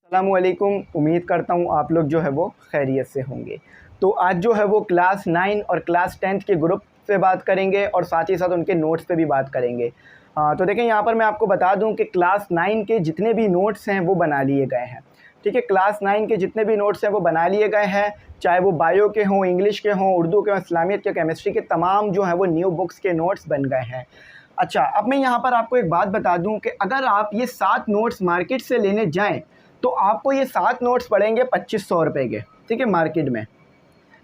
अस्सलामुअलैकुम। उम्मीद करता हूँ आप लोग जो है वो खैरियत से होंगे। तो आज जो है वो क्लास 9 और क्लास 10th के ग्रुप से बात करेंगे और साथ ही साथ उनके नोट्स पे भी बात करेंगे। तो देखें यहाँ पर मैं आपको बता दूँ कि क्लास 9 के जितने भी नोट्स हैं वो बना लिए गए हैं। ठीक है, क्लास 9 के जितने भी नोट्स हैं वो बना लिए गए हैं, चाहे वो बायो के हों, इंग्लिश के हों, उर्दू के हों, इस्लामियत के, केमिस्ट्री के, तमाम जो है वो न्यू बुक्स के नोट्स बन गए हैं। अच्छा, अब मैं यहाँ पर आपको एक बात बता दूँ कि अगर आप ये 7 नोट्स मार्केट से लेने जाएँ तो आपको ये 7 नोट्स पड़ेंगे 2500 रुपये के। ठीक है, मार्केट में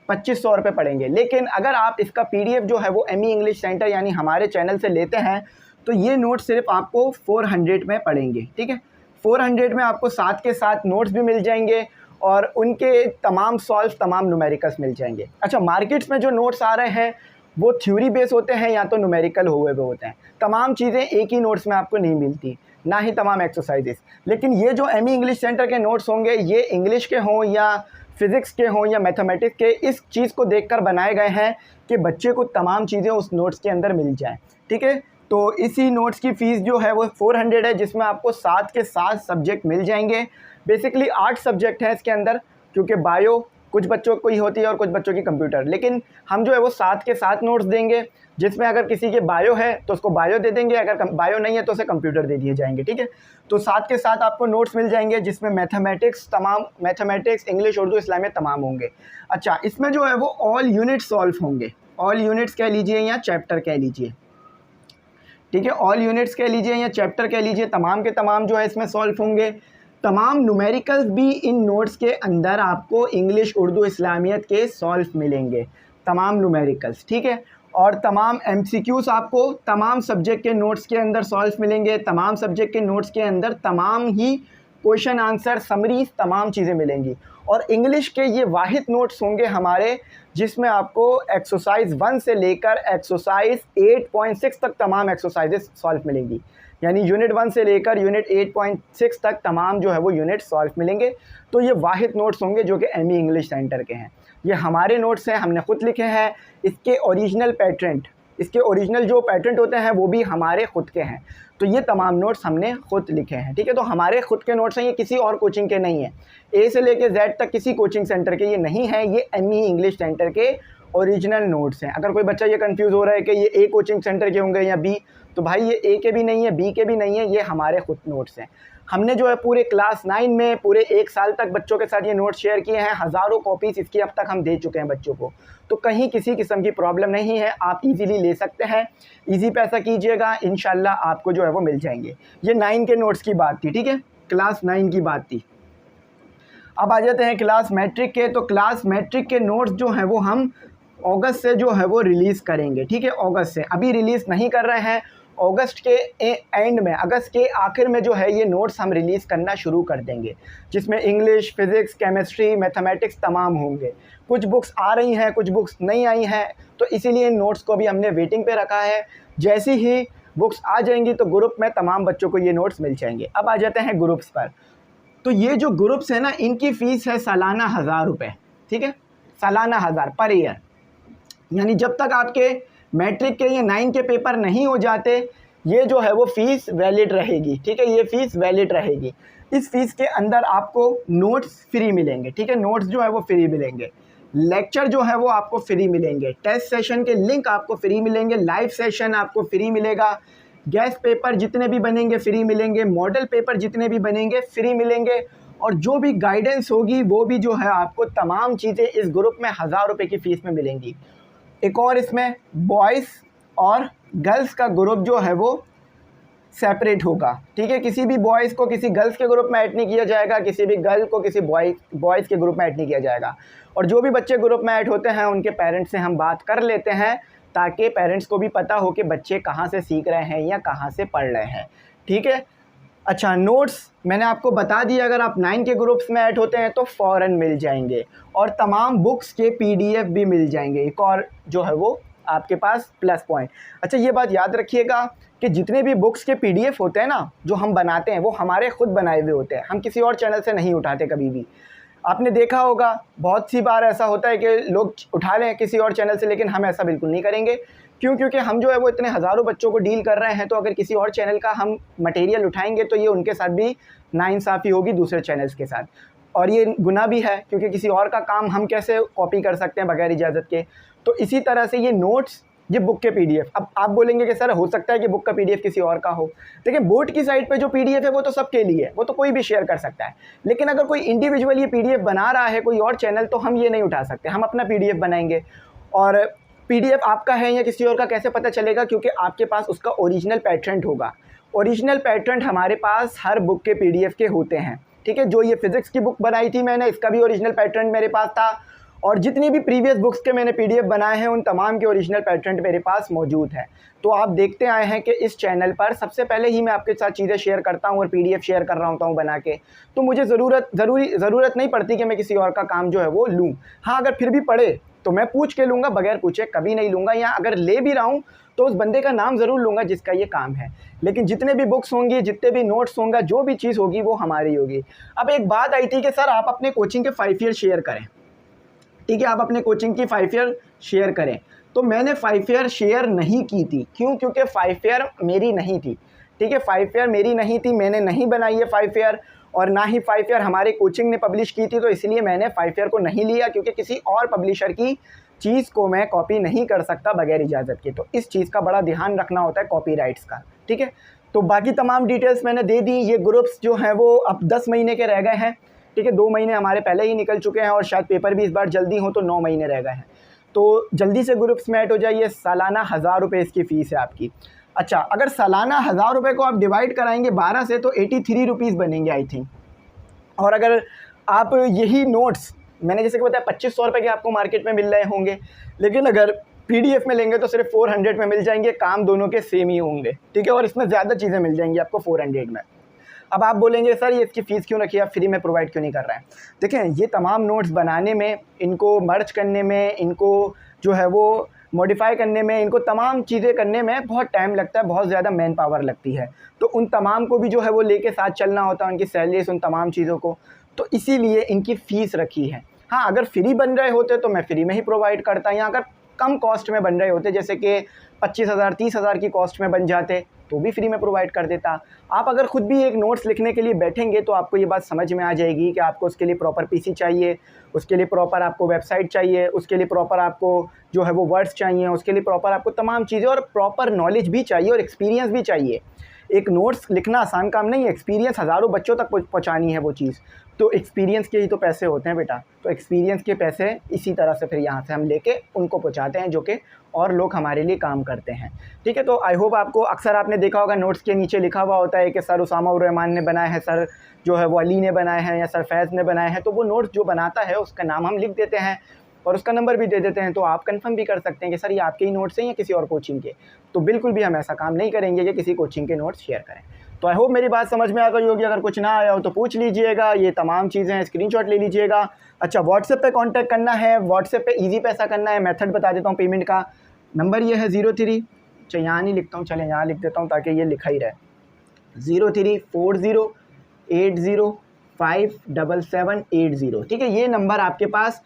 2500 रुपये पड़ेंगे। लेकिन अगर आप इसका PDF जो है वो एमई इंग्लिश सेंटर यानी हमारे चैनल से लेते हैं तो ये नोट्स सिर्फ आपको 400 में पड़ेंगे। ठीक है, 400 में आपको 7 के 7 नोट्स भी मिल जाएंगे और उनके तमाम सॉल्व, तमाम न्यूमेरिकल्स मिल जाएंगे। अच्छा, मार्केट्स में जो नोट्स आ रहे हैं वो थ्योरी बेस होते हैं या तो न्यूमेरिकल हुए हुए होते हैं। तमाम चीज़ें एक ही नोट्स में आपको नहीं मिलती, ना ही तमाम एक्सरसाइजेस। लेकिन ये जो एमई इंग्लिश सेंटर के नोट्स होंगे ये इंग्लिश के हों या फिज़िक्स के हों या मैथमेटिक्स के, इस चीज़ को देखकर बनाए गए हैं कि बच्चे को तमाम चीज़ें उस नोट्स के अंदर मिल जाएँ। ठीक है, तो इसी नोट्स की फ़ीस जो है वो 400 है, जिसमें आपको 7 के 7 सब्जेक्ट मिल जाएंगे। बेसिकली 8 सब्जेक्ट हैं इसके अंदर, क्योंकि बायो कुछ बच्चों को ही होती है और कुछ बच्चों की कंप्यूटर। लेकिन हम जो है वो 7 के 7 नोट्स देंगे, जिसमें अगर किसी के बायो है तो उसको बायो दे देंगे, अगर बायो नहीं है तो उसे कंप्यूटर दे दिए जाएंगे। ठीक है, तो 7 के 7 आपको नोट्स मिल जाएंगे, जिसमें मैथमेटिक्स, तमाम मैथमेटिक्स, इंग्लिश, उर्दू, इस्लामियत तमाम होंगे। अच्छा, इसमें जो है वो ऑल यूनिट सॉल्व होंगे। ऑल यूनिट्स कह लीजिए या चैप्टर कह लीजिए। ठीक है, ऑल यूनिट्स कह लीजिए या चैप्टर कह लीजिए, तमाम के तमाम जो है इसमें सॉल्व होंगे। तमाम न्यूमेरिकल्स भी इन नोट्स के अंदर आपको इंग्लिश, उर्दू, इस्लामियत के सॉल्व मिलेंगे, तमाम न्यूमेरिकल्स। ठीक है, और तमाम MCQs आपको तमाम सब्जेक्ट के नोट्स के अंदर सॉल्व मिलेंगे। तमाम सब्जेक्ट के नोट्स के अंदर तमाम ही क्वेश्चन आंसर, समरीज, तमाम चीज़ें मिलेंगी। और इंग्लिश के ये वाहिद नोट्स होंगे हमारे, जिसमें आपको एक्सरसाइज 1 से लेकर एक्सरसाइज 8.6 तक तमाम एक्सरसाइजेस सॉल्व मिलेंगी। यानी यूनिट 1 से लेकर यूनिट 8.6 तक तमाम जो है वो यूनिट सॉल्व मिलेंगे। तो ये वाहिद नोट्स होंगे जो कि एमई इंग्लिश सेंटर के हैं। ये हमारे नोट्स हैं, हमने ख़ुद लिखे हैं। इसके ओरिजिनल पैटर्न, इसके ओरिजिनल जो पैटर्न होते हैं वो भी हमारे ख़ुद के हैं। तो ये तमाम नोट्स हमने ख़ुद लिखे हैं। ठीक है, तो हमारे ख़ुद के नोट्स हैं, ये किसी और कोचिंग के नहीं हैं। A से लेके Z तक किसी कोचिंग सेंटर के ये नहीं हैं, ये एमई इंग्लिश सेंटर के ओरिजिनल नोट्स हैं। अगर कोई बच्चा ये कंफ्यूज हो रहा है कि ये A कोचिंग सेंटर के होंगे या B, तो भाई ये A के भी नहीं है, B के भी नहीं है, ये हमारे खुद नोट्स हैं। हमने जो है पूरे क्लास 9 में पूरे 1 साल तक बच्चों के साथ ये नोट्स शेयर किए हैं। हज़ारों कॉपीज़ इसकी अब तक हम दे चुके हैं बच्चों को। तो कहीं किसी किस्म की प्रॉब्लम नहीं है, आप इजीली ले सकते हैं। इजी पैसा कीजिएगा, इंशाल्लाह आपको जो है वो मिल जाएंगे। ये 9 के नोट्स की बात थी। ठीक है, क्लास 9 की बात थी। अब आ जाते हैं क्लास मैट्रिक के। तो क्लास मैट्रिक के नोट्स जो हैं वो हम अगस्त से जो है वो रिलीज़ करेंगे। ठीक है, अगस्त से, अभी रिलीज़ नहीं कर रहे हैं। अगस्त के एंड में, अगस्त के आखिर में जो है ये नोट्स हम रिलीज़ करना शुरू कर देंगे, जिसमें इंग्लिश, फिज़िक्स, केमिस्ट्री, मैथमेटिक्स तमाम होंगे। कुछ बुक्स आ रही हैं, कुछ बुक्स नहीं आई हैं, तो इसीलिए इन नोट्स को भी हमने वेटिंग पे रखा है। जैसी ही बुक्स आ जाएंगी तो ग्रुप में तमाम बच्चों को ये नोट्स मिल जाएंगे। अब आ जाते हैं ग्रुप्स पर। तो ये जो ग्रुप्स हैं ना, इनकी फ़ीस है सालाना 1000 रुपये। ठीक है, सालाना 1000 पर ईयर। यानी जब तक आपके मैट्रिक के या 9 के पेपर नहीं हो जाते, ये जो है वो फ़ीस वैलिड रहेगी। ठीक है, ये फ़ीस वैलिड रहेगी। इस फ़ीस के अंदर आपको नोट्स फ्री मिलेंगे। ठीक है, नोट्स जो है वो फ्री मिलेंगे। लेक्चर जो है वो आपको फ्री मिलेंगे। टेस्ट सेशन के लिंक आपको फ्री मिलेंगे। लाइव सेशन आपको फ्री मिलेगा। गैस पेपर जितने भी बनेंगे फ्री मिलेंगे। मॉडल पेपर जितने भी बनेंगे फ्री मिलेंगे। और जो भी गाइडेंस होगी वो भी जो है आपको तमाम चीज़ें इस ग्रुप में 1000 रुपये की फ़ीस में मिलेंगी। एक और इसमें बॉयज़ और गर्ल्स का ग्रुप जो है वो सेपरेट होगा। ठीक है, किसी भी बॉयज़ को किसी गर्ल्स के ग्रुप में ऐड नहीं किया जाएगा, किसी भी गर्ल को किसी बॉयज़ के ग्रुप में ऐड नहीं किया जाएगा। और जो भी बच्चे ग्रुप में ऐड होते हैं उनके पेरेंट्स से हम बात कर लेते हैं, ताकि पेरेंट्स को भी पता हो कि बच्चे कहाँ से सीख रहे हैं या कहाँ से पढ़ रहे हैं। ठीक है, अच्छा, नोट्स मैंने आपको बता दिया, अगर आप 9 के ग्रुप्स में ऐड होते हैं तो फ़ौरन मिल जाएंगे। और तमाम बुक्स के PDF भी मिल जाएंगे। एक और जो है वो आपके पास प्लस पॉइंट। अच्छा, ये बात याद रखिएगा कि जितने भी बुक्स के PDF होते हैं ना, जो हम बनाते हैं वो हमारे खुद बनाए हुए होते हैं, हम किसी और चैनल से नहीं उठाते कभी भी। आपने देखा होगा बहुत सी बार ऐसा होता है कि लोग उठा लें किसी और चैनल से, लेकिन हम ऐसा बिल्कुल नहीं करेंगे। क्यों? क्योंकि हम जो है वो इतने हज़ारों बच्चों को डील कर रहे हैं, तो अगर किसी और चैनल का हम मटेरियल उठाएंगे तो ये उनके साथ भी नाइंसाफ़ी होगी दूसरे चैनल्स के साथ। और ये गुनाह भी है क्योंकि किसी और का काम हम कैसे कॉपी कर सकते हैं बगैर इजाज़त के। तो इसी तरह से ये नोट्स, ये बुक के पीडीएफ, अब आप बोलेंगे कि सर हो सकता है कि बुक का पीडीएफ किसी और का हो। देखिए बोर्ड की साइट पे जो पीडीएफ है वो तो सबके लिए है, वो तो कोई भी शेयर कर सकता है। लेकिन अगर कोई इंडिविजुअल ये पीडीएफ बना रहा है कोई और चैनल, तो हम ये नहीं उठा सकते, हम अपना पीडीएफ बनाएंगे। और पीडीएफ आपका है या किसी और का कैसे पता चलेगा? क्योंकि आपके पास उसका ओरिजिनल पैटर्न होगा। ओरिजिनल पैटर्न हमारे पास हर बुक के पीडीएफ के होते हैं, ठीक है। जो ये फिज़िक्स की बुक बनाई थी मैंने, इसका भी ओरिजिनल पैटर्न मेरे पास था, और जितनी भी प्रीवियस बुक्स के मैंने पीडीएफ बनाए हैं उन तमाम के ओरिजिनल पैटर्न मेरे पास मौजूद है। तो आप देखते आए हैं कि इस चैनल पर सबसे पहले ही मैं आपके साथ चीज़ें शेयर करता हूं और पीडीएफ शेयर कर रहा होता हूं बना के। तो मुझे ज़रूरत नहीं पड़ती कि मैं किसी और का काम जो है वो लूँ। हाँ, अगर फिर भी पड़े तो मैं पूछ के लूँगा, बगैर पूछे कभी नहीं लूँगा, या अगर ले भी रहा हूँ तो उस बंदे का नाम ज़रूर लूँगा जिसका ये काम है। लेकिन जितने भी बुक्स होंगी, जितने भी नोट्स होंगे, जो भी चीज़ होगी वो हमारी होगी। अब एक बात आई थी कि सर आप अपने कोचिंग के 5 ईयर शेयर करें, ठीक है, आप अपने कोचिंग की 5 ईयर शेयर करें। तो मैंने 5 ईयर शेयर नहीं की थी। क्यों? क्योंकि 5 ईयर मेरी नहीं थी, ठीक है। 5 ईयर मेरी नहीं थी, मैंने नहीं बनाई है 5 ईयर, और ना ही 5 ईयर हमारे कोचिंग ने पब्लिश की थी। तो इसलिए मैंने 5 ईयर को नहीं लिया, क्योंकि किसी और पब्लिशर की चीज़ को मैं कॉपी नहीं कर सकता बगैर इजाज़त के। तो इस चीज़ का बड़ा ध्यान रखना होता है कॉपीराइट्स का, ठीक है। तो बाकी तमाम डिटेल्स मैंने दे दी। ये ग्रुप्स जो हैं वो अब 10 महीने के रह गए हैं, ठीक है। 2 महीने हमारे पहले ही निकल चुके हैं और शायद पेपर भी इस बार जल्दी हो, तो 9 महीने रह गए हैं। तो जल्दी से ग्रुप्स में ऐड हो जाइए। सालाना 1000 रुपये इसकी फ़ीस है आपकी। अच्छा, अगर सालाना 1000 रुपये को आप डिवाइड कराएंगे 12 से तो 83 रुपीज़ बनेंगे आई थिंक। और अगर आप यही नोट्स, मैंने जैसे कि बताया 2500 रुपये के आपको मार्केट में मिल रहे होंगे, लेकिन अगर पीडीएफ में लेंगे तो सिर्फ 400 में मिल जाएंगे। काम दोनों के सेम ही होंगे, ठीक है, और इसमें ज़्यादा चीज़ें मिल जाएंगी आपको 400 में। अब आप बोलेंगे सर ये इसकी फ़ीस क्यों रखी है, आप फ्री में प्रोवाइड क्यों नहीं कर रहे हैं? देखें, ये तमाम नोट्स बनाने में, इनको मर्ज करने में, इनको जो है वो मॉडिफ़ाई करने में, इनको तमाम चीज़ें करने में बहुत टाइम लगता है, बहुत ज़्यादा मैन पावर लगती है। तो उन तमाम को भी जो है वो लेके साथ चलना होता है, उनकी सैलरीज, उन तमाम चीज़ों को। तो इसीलिए इनकी फ़ीस रखी है। हाँ, अगर फ्री बन रहे होते तो मैं फ्री में ही प्रोवाइड करता, या अगर कम कॉस्ट में बन रहे होते, जैसे कि 25,000 30,000 की कॉस्ट में बन जाते, तो भी फ्री में प्रोवाइड कर देता। आप अगर खुद भी एक नोट्स लिखने के लिए बैठेंगे तो आपको ये बात समझ में आ जाएगी कि आपको उसके लिए प्रॉपर पीसी चाहिए, उसके लिए प्रॉपर आपको वेबसाइट चाहिए, उसके लिए प्रॉपर आपको जो है वो वर्ड्स चाहिए, उसके लिए प्रॉपर आपको तमाम चीज़ें और प्रॉपर नॉलेज भी चाहिए और एक्सपीरियंस भी चाहिए। एक नोट्स लिखना आसान काम नहीं है, एक्सपीरियंस हज़ारों बच्चों तक पहुँचानी है वो चीज़। तो एक्सपीरियंस के ही तो पैसे होते हैं बेटा। तो एक्सपीरियंस के पैसे इसी तरह से फिर यहाँ से हम लेके उनको पहुँचाते हैं, जो कि और लोग हमारे लिए काम करते हैं, ठीक है। तो आई होप आपको, अक्सर आपने देखा होगा नोट्स के नीचे लिखा हुआ होता है कि सर उसामा उर रहमान ने बनाए हैं, सर जो है वो अली ने बनाए हैं, या सर फैज़ ने बनाए हैं। तो वो नोट्स जो बनाता है उसका नाम हम लिख देते हैं और उसका नंबर भी दे देते हैं। तो आप कंफर्म भी कर सकते हैं कि सर ये आपके ही नोट्स हैं या किसी और कोचिंग के। तो बिल्कुल भी हम ऐसा काम नहीं करेंगे कि किसी कोचिंग के नोट्स शेयर करें। तो आई होप मेरी बात समझ में आ गई होगी। अगर कुछ ना आया हो तो पूछ लीजिएगा, ये तमाम चीज़ें हैं, स्क्रीनशॉट ले लीजिएगा। अच्छा, व्हाट्सएप पे कांटेक्ट करना है, व्हाट्सएप पे ईजी पैसा करना है, मेथड बता देता हूँ पेमेंट का। नंबर ये है 03, अच्छा यहाँ नहीं लिखता हूँ, चलें यहाँ लिख देता हूँ ताकि ये लिखा ही रहे, 034080577780, ठीक है। ये नंबर आपके पास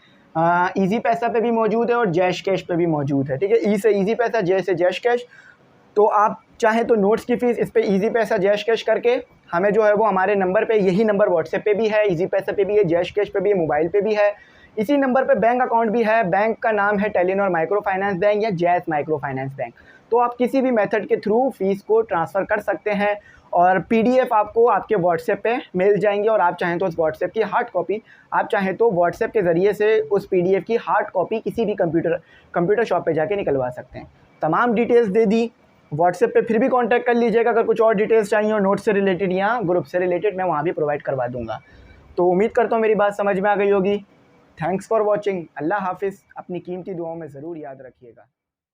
ईजी पैसा पे भी मौजूद है और जैश कैश पे भी मौजूद है, ठीक है। ई से ईजी पैसा, जै से जैश कैश। तो आप चाहें तो नोट्स की फ़ीस इस पे ईजी पैसा जैश कैश करके हमें जो है वो हमारे नंबर पे, यही नंबर व्हाट्सएप पे भी है, ईजी पैसा पे भी है, जैश कैश पे भी है, मोबाइल पे भी है। इसी नंबर पे बैंक अकाउंट भी है। बैंक का नाम है टेलीनॉर माइक्रो फाइनेंस बैंक या जैस माइक्रो फाइनेंस बैंक। तो आप किसी भी मेथड के थ्रू फ़ीस को ट्रांसफ़र कर सकते हैं और पीडीएफ आपको आपके व्हाट्सएप पे मिल जाएंगे। और आप चाहें तो उस व्हाट्सएप की हार्ड कॉपी, आप चाहें तो व्हाट्सएप के ज़रिए से उस पीडीएफ की हार्ड कॉपी किसी भी कंप्यूटर शॉप पे जाके निकलवा सकते हैं। तमाम डिटेल्स दे दी। व्हाट्सएप पे फिर भी कांटेक्ट कर लीजिएगा अगर कुछ और डिटेल्स चाहिए और नोट से रिलेटेड या ग्रुप से रिलेटेड, मैं वहाँ भी प्रोवाइड करवा दूँगा। तो उम्मीद करता हूँ मेरी बात समझ में आ गई होगी। Thanks for watching. अल्लाह हाफिज़। अपनी कीमती दुआओं में ज़रूर याद रखिएगा।